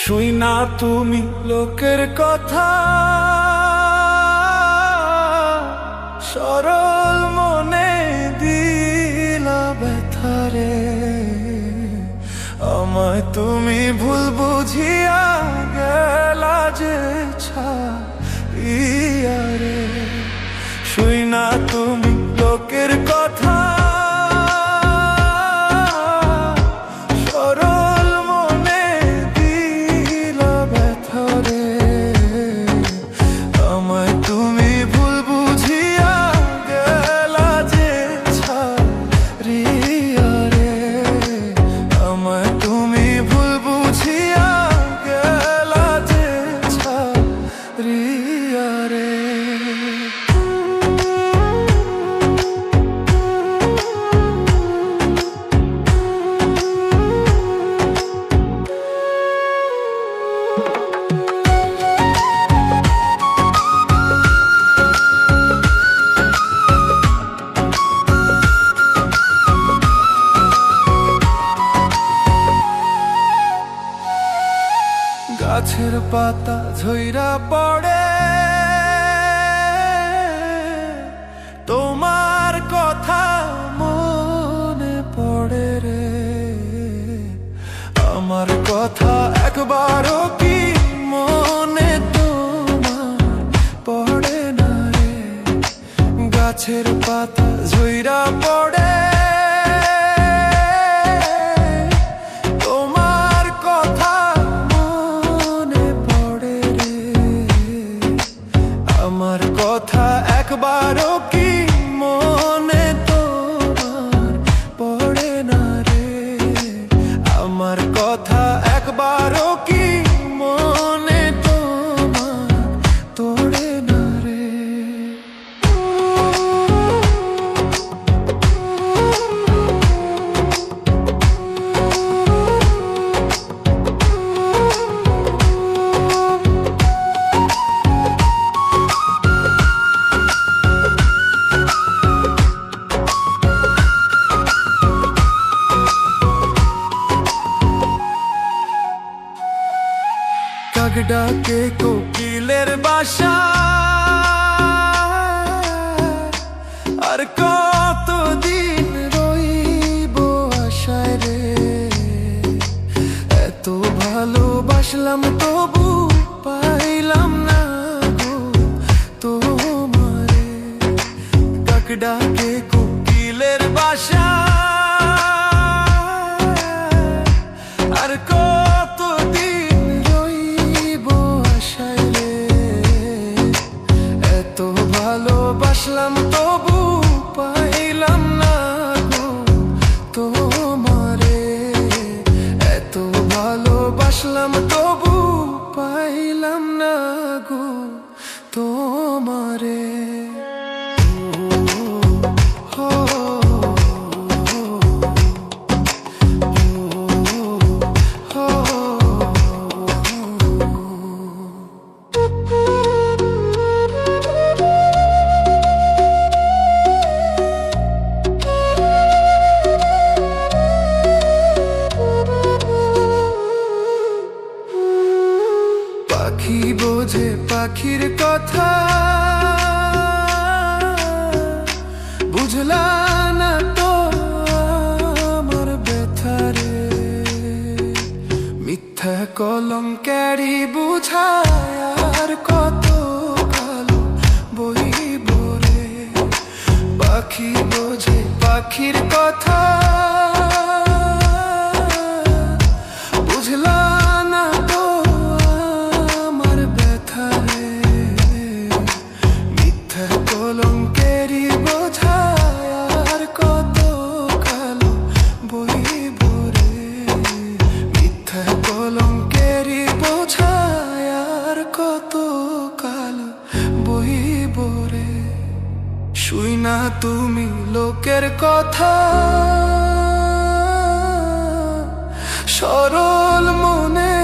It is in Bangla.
শুই না তুমি লোকের কথা, সরল মনে দিলা ব্যথারে। আমায় তুমি ভুল বুঝিয়া গেলা যে ছাইয়া রে। শুই না তুমি লোকের কথা, সরল মনে দিলা ব্যথারে। আমায় তুমি ভুল বুঝিয়া গেলা যে ছাইয়া রে। আমায় তুমি ভুল বুঝিয়া গেলা যে ছাইয়া রে। গাছের পাতা ঝইরা পড়ে, তোমার কথা মনে পড়ে রে। আমার কথা একবারও কি মনে তোমার পড়ে না রে। গাছের পাতা ঝইরা পড়ে, আমার কথা একবারও কি মনে তোমার পড়ে না রে। আমার কথা একবারও কি মনে তোমার পড়ে না রে। কাক ডাকে কোকিলের বাসা, আর কতদিন রইব আশায় রে। এত ভালোবাসলাম তবু পাইলাম না গো তোমারে। কাক ডাকে কোকিলের বাসা, আর কতদিন রইব আশায় রে। এত ভালোবাসলাম তবু পাইলাম না গো তোমারে। এত ভালোবাসলাম তবু পাইলাম না গো তোমারে। পাখি বোঝে পাখির কথা, বুঝলা না তো আমার ব্যথারে। মিথ্যা কলঙ্কেরই বুঝায় আর কত কালো বইব রে। পাখি বোঝে পাখির কথা, বুঝলা না তো আমার ব্যথারে। মিথ্যা কলঙ্কেরই বোঝায় আর কত কালো বইব রে। মিথ্যা কলঙ্কেরই বোঝায় আর কত কালো বইব রে। শুই না তুমি লোকের কথা, সরল মনে